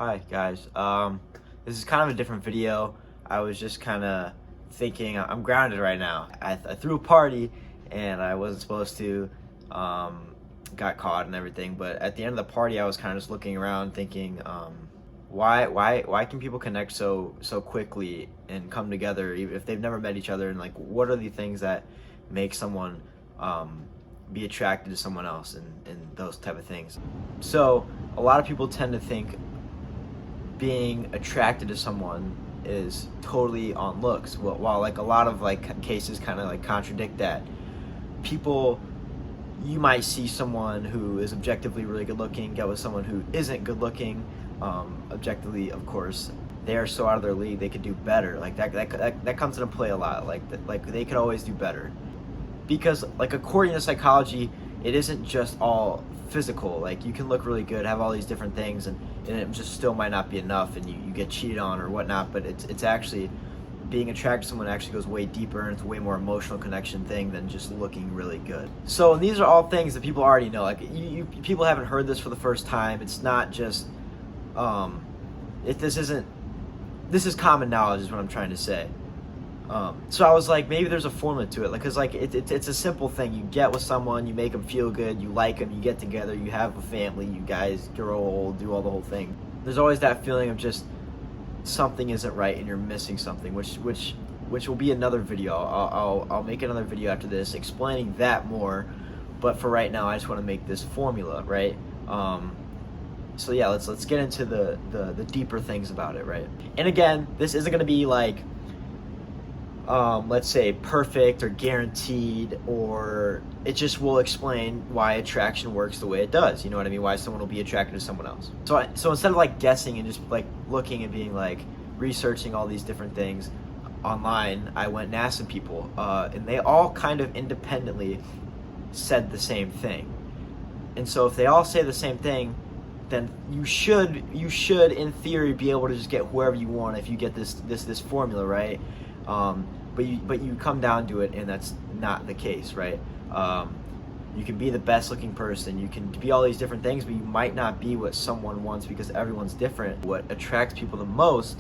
Hi guys. This is kind of a different video. I was just kind of thinking I'm grounded right now. I threw a party and I wasn't supposed to. Got caught and everything. But at the end of the party, I was kind of just looking around, thinking, why can people connect so quickly and come together even if they've never met each other? And like, what are the things that make someone be attracted to someone else and those type of things? So a lot of people tend to think being attracted to someone is totally on looks, while like a lot of like cases kind of like contradict that. People, you might see someone who is objectively really good looking get with someone who isn't good looking, objectively, of course. They are so out of their league, they could do better. Like that comes into play a lot. Like they could always do better, because like according to psychology, it isn't just all physical. Like you can look really good, have all these different things, and it just still might not be enough, and you get cheated on or whatnot. But it's actually, being attracted to someone actually goes way deeper, and it's a way more emotional connection thing than just looking really good. So these are all things that people already know. Like people haven't heard this for the first time. It's not just this is common knowledge is what I'm trying to say. So I was like, maybe there's a formula to it, like, cause like it's a simple thing. You get with someone, you make them feel good, you like them, you get together, you have a family, you guys grow old, do all the whole thing. There's always that feeling of just something isn't right and you're missing something, which will be another video. I'll make another video after this explaining that more. But for right now, I just want to make this formula, right? So yeah, let's get into the deeper things about it, right? And again, this isn't gonna be like let's say perfect or guaranteed, or it just will explain why attraction works the way it does. You know what I mean? Why someone will be attracted to someone else. So instead of like guessing and just like looking and being like researching all these different things online, I went and asked some people, and they all kind of independently said the same thing. And so if they all say the same thing, then you should in theory be able to just get whoever you want if you get this formula, right? But you come down to it, and that's not the case, right? You can be the best looking person, you can be all these different things, but you might not be what someone wants, because everyone's different. What attracts people the most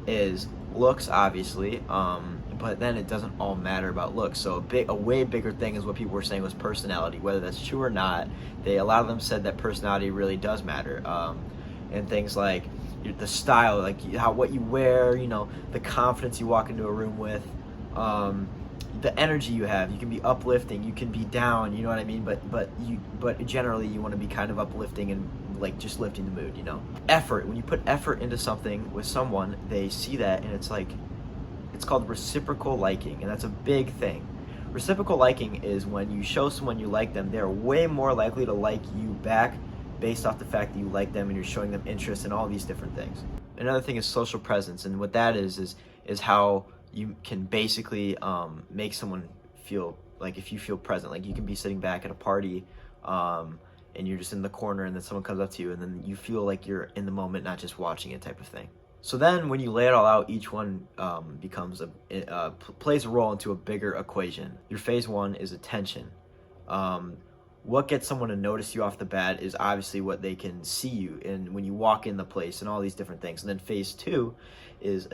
is looks, obviously, but then it doesn't all matter about looks. So a way bigger thing is what people were saying was personality. Whether that's true or not, a lot of them said that personality really does matter, and things like the style, like what you wear, the confidence you walk into a room with, the energy you have. You can be uplifting, you can be down, you know what I mean? But generally you want to be kind of uplifting and like just lifting the mood, Effort. When you put effort into something with someone, they see that, and it's called reciprocal liking, and that's a big thing. Reciprocal liking is when you show someone you like them, they're way more likely to like you back based off the fact that you like them and you're showing them interest in all these different things. Another thing is social presence, and what that is how you can basically make someone feel like, if you feel present, like you can be sitting back at a party, and you're just in the corner, and then someone comes up to you, and then you feel like you're in the moment, not just watching it, type of thing. So then when you lay it all out, each one plays a role into a bigger equation. Your phase one is attention. What gets someone to notice you off the bat is obviously what they can see you and when you walk in the place and all these different things. And then phase two is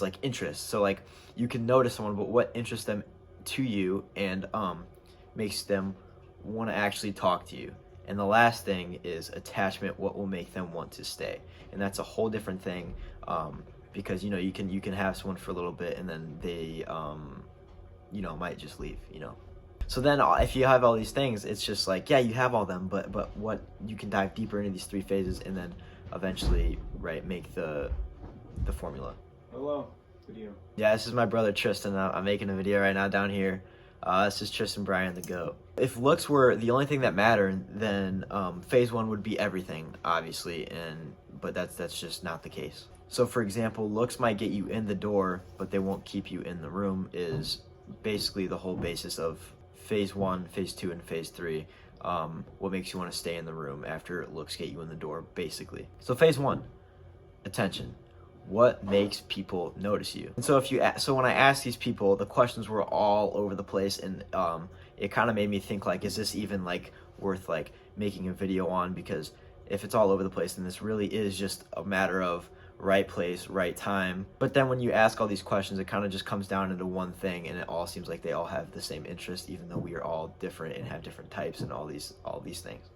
like interest. So like you can notice someone, but what interests them to you and makes them want to actually talk to you. And the last thing is attachment, what will make them want to stay. And that's a whole different thing, because you can have someone for a little bit and then they might just leave. So then if you have all these things, it's just like, yeah, you have all them, but what, you can dive deeper into these three phases and then eventually, right, make the formula. Hello, video. Yeah, this is my brother Tristan. I'm making a video right now down here. This is Tristan Bryan, the GOAT. If looks were the only thing that mattered, then phase one would be everything, obviously, but that's just not the case. So for example, looks might get you in the door, but they won't keep you in the room, is basically the whole basis of phase one, phase two, and phase three. What makes you want to stay in the room after looks get you in the door, basically. So phase one, attention. What makes people notice you? And so when I asked these people, the questions were all over the place, and it kind of made me think, like, is this even like worth like making a video on? Because if it's all over the place, then this really is just a matter of right place, right time. But then when you ask all these questions, it kind of just comes down into one thing, and it all seems like they all have the same interest, even though we are all different and have different types and all these things.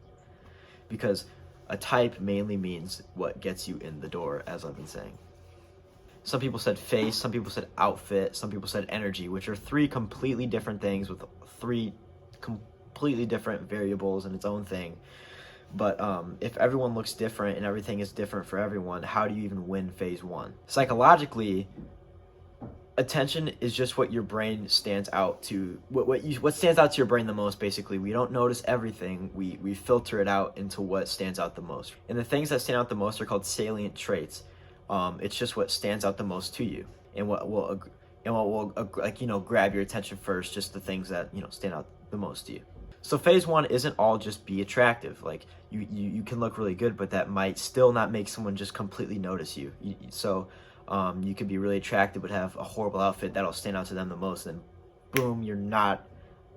Because a type mainly means what gets you in the door, as I've been saying. Some people said face, some people said outfit, some people said energy, which are three completely different things with three completely different variables in its own thing. But if everyone looks different and everything is different for everyone, how do you even win phase one? Psychologically, attention is just what your brain stands out to. What stands out to your brain the most, basically. We don't notice everything. We filter it out into what stands out the most. And the things that stand out the most are called salient traits. It's just what stands out the most to you, and what will grab your attention first. Just the things that stand out the most to you. So phase one isn't all just be attractive. Like you can look really good, but that might still not make someone just completely notice you. You could be really attractive but have a horrible outfit that'll stand out to them the most, and boom, you're not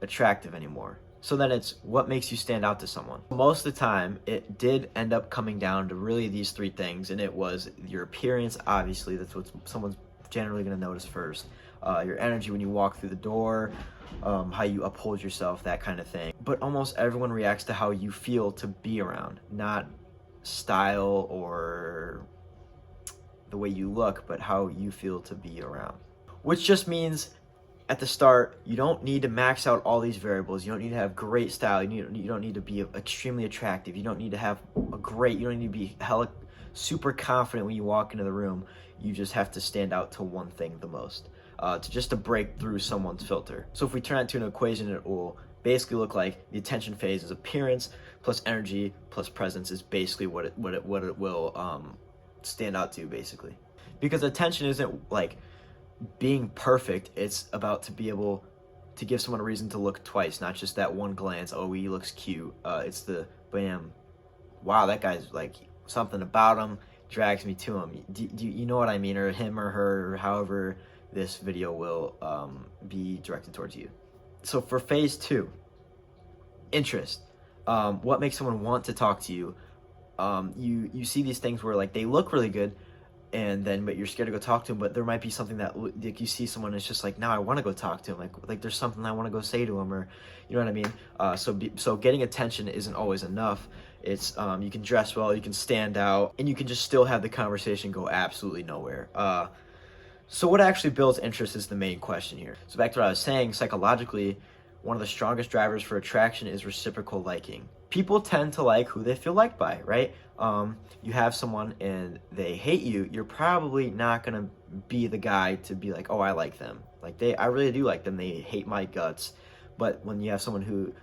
attractive anymore. So then it's what makes you stand out to someone. Most of the time, it did end up coming down to really these three things, and it was your appearance, obviously, that's what someone's generally going to notice first. Your energy when you walk through the door, how you uphold yourself, that kind of thing. But almost everyone reacts to how you feel to be around, not style or the way you look, but how you feel to be around. Which just means at the start, you don't need to max out all these variables. You don't need to have great style. You don't need to be extremely attractive. You don't need to have you don't need to be hella super confident when you walk into the room. You just have to stand out to one thing the most, to break through someone's filter. So if we turn that to an equation, it will basically look like the attention phase is appearance plus energy plus presence is basically what it will stand out to, basically. Because attention isn't like being perfect. It's about to be able to give someone a reason to look twice, not just that one glance. Oh, he looks cute. It's the bam, wow, that guy's like, something about him drags me to him. Do you know what I mean? Or him or her, or however this video will be directed towards you. So for phase two, interest. What makes someone want to talk to you? You see these things where like they look really good, but you're scared to go talk to him. But there might be something that like you see someone, it's just like, now I want to go talk to him. Like there's something I want to go say to him, or you know what I mean. So getting attention isn't always enough. It's you can dress well, you can stand out, and you can just still have the conversation go absolutely nowhere. So what actually builds interest is the main question here. So back to what I was saying, psychologically, one of the strongest drivers for attraction is reciprocal liking. People tend to like who they feel liked by, right? You have someone and they hate you, you're probably not gonna be the guy to be like, oh, I like them. Like I really do like them. They hate my guts. But when you have someone who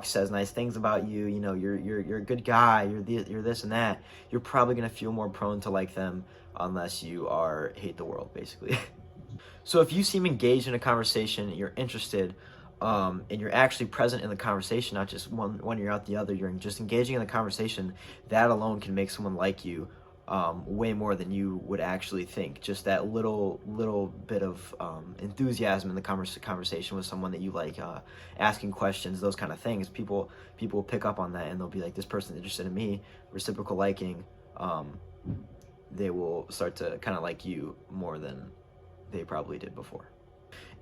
says nice things about you, you're a good guy, you're this and that, you're probably gonna feel more prone to like them, unless you hate the world, basically. So if you seem engaged in a conversation, you're interested, and you're actually present in the conversation, not just one ear out the other, you're just engaging in the conversation, that alone can make someone like you way more than you would actually think. Just that little bit of enthusiasm in the conversation with someone that you like, asking questions, those kind of things. People pick up on that, and they'll be like, this person's interested in me. Reciprocal liking, they will start to kind of like you more than they probably did before.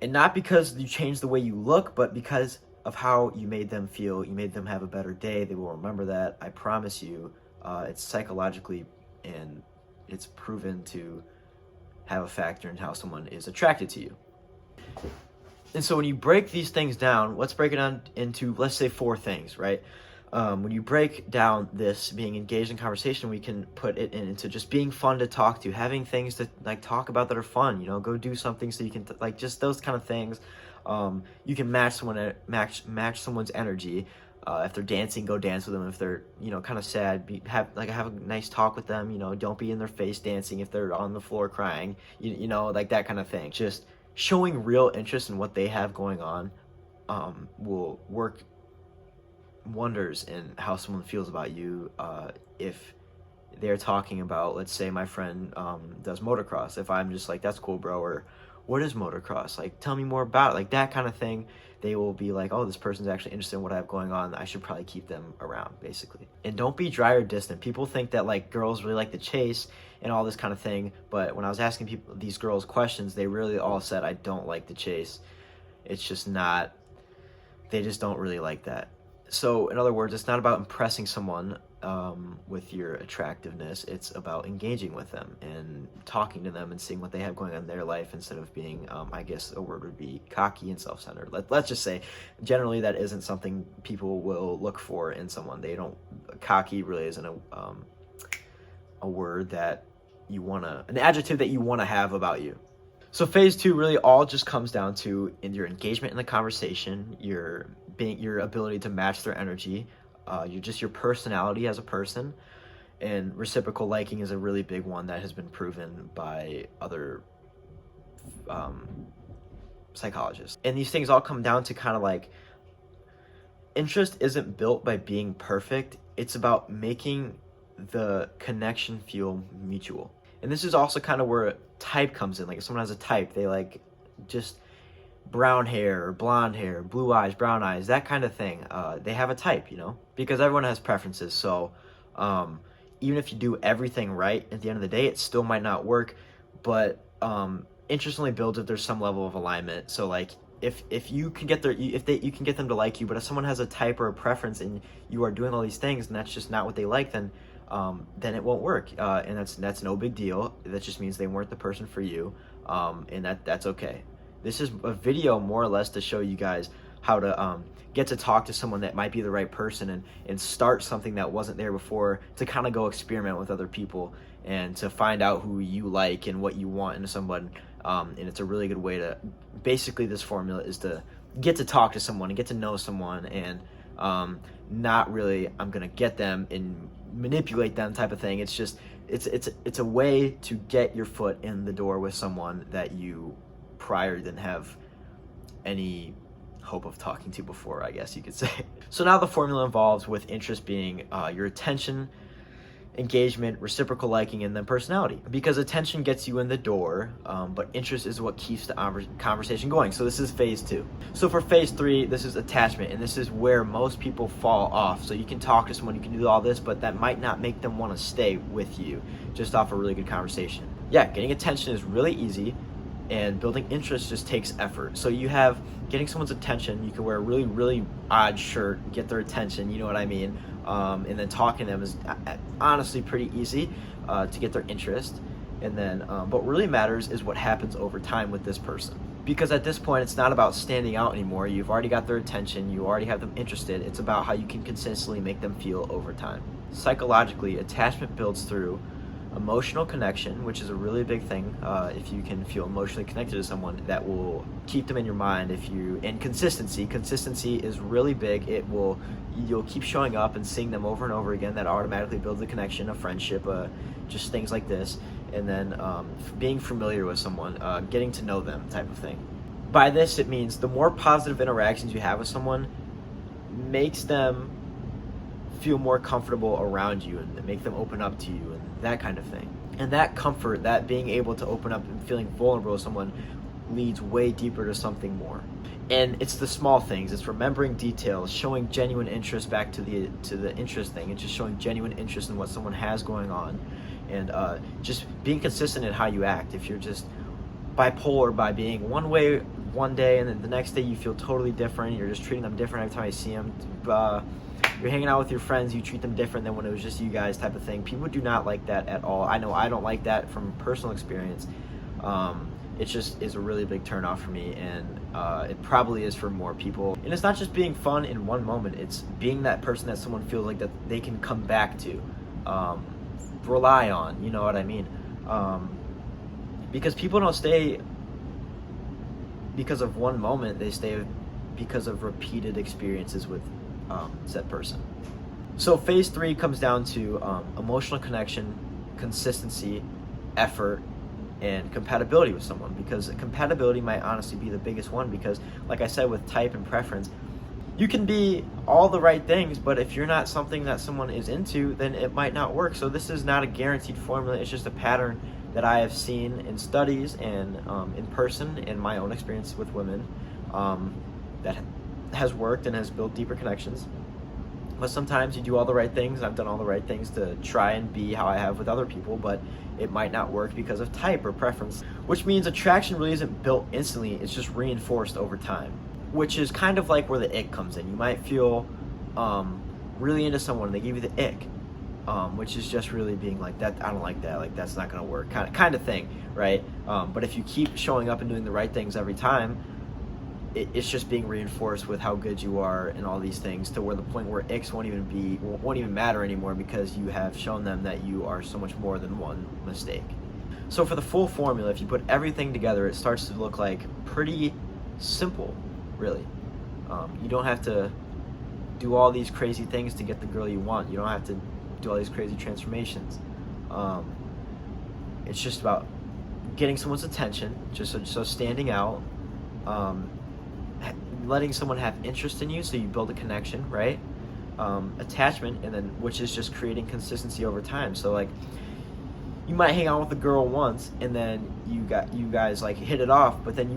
And not because you changed the way you look, but because of how you made them feel. You made them have a better day. They will remember that. I promise you. It's psychologically, and it's proven to have a factor in how someone is attracted to you. And so when you break these things down, let's break it down into, let's say, 4 things, right? When you break down this being engaged in conversation, we can put it into just being fun to talk to, having things to like talk about that are fun, go do something so you can like just those kind of things. You can match someone's energy. If they're dancing, go dance with them. If they're kind of sad, have a nice talk with them. Don't be in their face dancing if they're on the floor crying. Like that kind of thing. Just showing real interest in what they have going on will work wonders in how someone feels about you. If they're talking about, let's say my friend does motocross, if I'm just like, that's cool, bro, what is motocross? Like, tell me more about it. Like, that kind of thing. They will be like, oh, this person's actually interested in what I have going on. I should probably keep them around, basically. And don't be dry or distant. People think that, like, girls really like to chase and all this kind of thing. But when I was asking people, these girls questions, they really all said, I don't like to chase. It's just not, they just don't really like that. So, in other words, it's not about impressing someone with your attractiveness. It's about engaging with them and talking to them and seeing what they have going on in their life, instead of being, I guess a word would be, cocky and self-centered. Let's just say, generally, that isn't something people will look for in someone. They don't, cocky really isn't a word that you want to, an adjective that you want to have about you. So phase 2 really all just comes down to in your engagement in the conversation, your ability to match their energy, your personality as a person, and reciprocal liking is a really big one that has been proven by other psychologists. And these things all come down to kind of like, interest isn't built by being perfect. It's about making the connection feel mutual. And this is also kind of where type comes in. Like, if someone has a type, they like just brown hair or blonde hair, blue eyes, brown eyes, that kind of thing. They have a type, because everyone has preferences. So even if you do everything right, at the end of the day, it still might not work. But interest only builds if there's some level of alignment. So like, if you can get you can get them to like you, but if someone has a type or a preference and you are doing all these things and that's just not what they like, then it won't work, and that's no big deal. That just means they weren't the person for you, and that's okay. This is a video more or less to show you guys how to get to talk to someone that might be the right person and start something that wasn't there before, to kind of go experiment with other people and to find out who you like and what you want in someone. And it's a really good way to, basically this formula is to get to talk to someone and get to know someone, and not really, I'm gonna get them and manipulate them type of thing. It's just, it's a way to get your foot in the door with someone that you prior didn't have any hope of talking to before, I guess you could say. So now the formula involves with interest being your attention, engagement, reciprocal liking, and then personality. Because attention gets you in the door, but interest is what keeps the conversation going. So this is phase 2. So for phase 3, this is attachment, and this is where most people fall off. So you can talk to someone, you can do all this, but that might not make them want to stay with you just off a really good conversation. Yeah, getting attention is really easy, and building interest just takes effort. So you have getting someone's attention. You can wear a really, really odd shirt, get their attention, you know what I mean? And then talking to them is honestly pretty easy to get their interest. And then what really matters is what happens over time with this person. Because at this point, it's not about standing out anymore. You've already got their attention. You already have them interested. It's about how you can consistently make them feel over time. Psychologically, attachment builds through emotional connection, which is a really big thing. If you can feel emotionally connected to someone, that will keep them in your mind. And consistency is really big. You'll keep showing up and seeing them over and over again. That automatically builds a connection, a friendship, just things like this. And then being familiar with someone, getting to know them type of thing. By this, it means the more positive interactions you have with someone makes them feel more comfortable around you and make them open up to you and that kind of thing. And that comfort, that being able to open up and feeling vulnerable with someone, leads way deeper to something more. And it's the small things. It's remembering details, showing genuine interest, back to the interest thing. It's just showing genuine interest in what someone has going on, and just being consistent in how you act. If you're just bipolar by being one way one day and then the next day you feel totally different, you're just treating them different every time you see them. You're hanging out with your friends, you treat them different than when it was just you guys type of thing. People do not like that at all. I know I don't like that from personal experience. It just is a really big turnoff for me, and it probably is for more people. And it's not just being fun in one moment, it's being that person that someone feels like that they can come back to, rely on, you know what I mean? Because people don't stay because of one moment, they stay because of repeated experiences with said person. So phase 3 comes down to emotional connection, consistency, effort, and compatibility with someone. Because compatibility might honestly be the biggest one, because like I said, with type and preference, you can be all the right things, but if you're not something that someone is into, then it might not work. So this is not a guaranteed formula, it's just a pattern that I have seen in studies and in person in my own experience with women that has worked and has built deeper connections. But sometimes you do all the right things. I've done all the right things to try and be how I have with other people, but it might not work because of type or preference, which means attraction really isn't built instantly. It's just reinforced over time, which is kind of like where the ick comes in. You might feel really into someone and they give you the ick, which is just really being like, that I don't like that, like that's not gonna work, kind of thing, right? But if you keep showing up and doing the right things every time, it's just being reinforced with how good you are and all these things, to where the point where icks won't even matter anymore, because you have shown them that you are so much more than one mistake. So for the full formula, if you put everything together, it starts to look like pretty simple, really. You don't have to do all these crazy things to get the girl you want. You don't have to do all these crazy transformations. It's just about getting someone's attention, so standing out, letting someone have interest in you, so you build a connection, right? Attachment, and then which is just creating consistency over time. So like, you might hang out with a girl once, and then you guys like hit it off, but then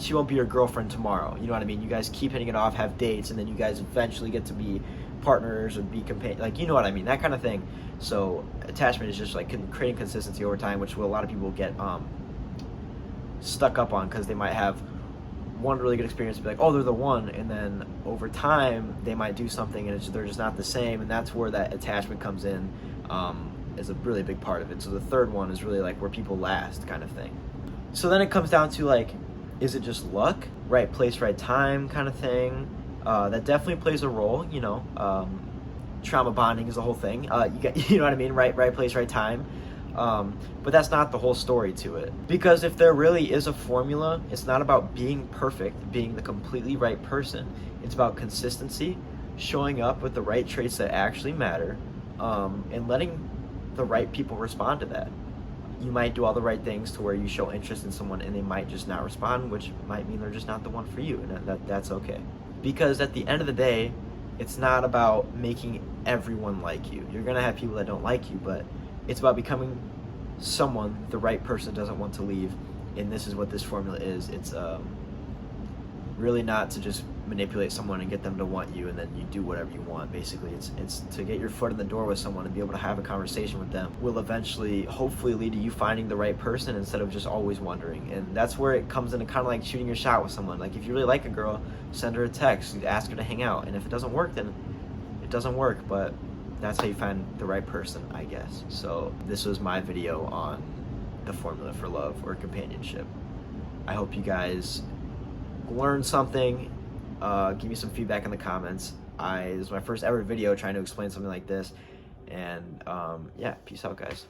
she won't be your girlfriend tomorrow. You know what I mean? You guys keep hitting it off, have dates, and then you guys eventually get to be partners or be companions. Like, you know what I mean? That kind of thing. So attachment is just like creating consistency over time, which a lot of people get stuck up on, because they might have one really good experience and be like, oh, they're the one, and then over time they might do something and they're just not the same, and that's where that attachment comes in, is a really big part of it. So the third one is really like where people last, kind of thing. So then it comes down to like, is it just luck, right place, right time kind of thing? That definitely plays a role, you know. Trauma bonding is the whole thing. You know what I mean, right place, right time. But that's not the whole story to it. Because if there really is a formula, it's not about being perfect, being the completely right person. It's about consistency, showing up with the right traits that actually matter, and letting the right people respond to that. You might do all the right things to where you show interest in someone and they might just not respond, which might mean they're just not the one for you, and that's okay. Because at the end of the day, it's not about making everyone like you. You're gonna have people that don't like you, but it's about becoming someone the right person doesn't want to leave, and this is what this formula is. It's really not to just manipulate someone and get them to want you and then you do whatever you want. Basically, it's to get your foot in the door with someone and be able to have a conversation with them. Will eventually, hopefully, lead to you finding the right person instead of just always wondering. And that's where it comes into kind of like shooting your shot with someone. Like, if you really like a girl, send her a text, ask her to hang out, and if it doesn't work, then it doesn't work. But that's how you find the right person, I guess. So this was my video on the formula for love or companionship. I hope you guys learned something. Give me some feedback in the comments. This is my first ever video trying to explain something like this, and yeah, peace out, guys.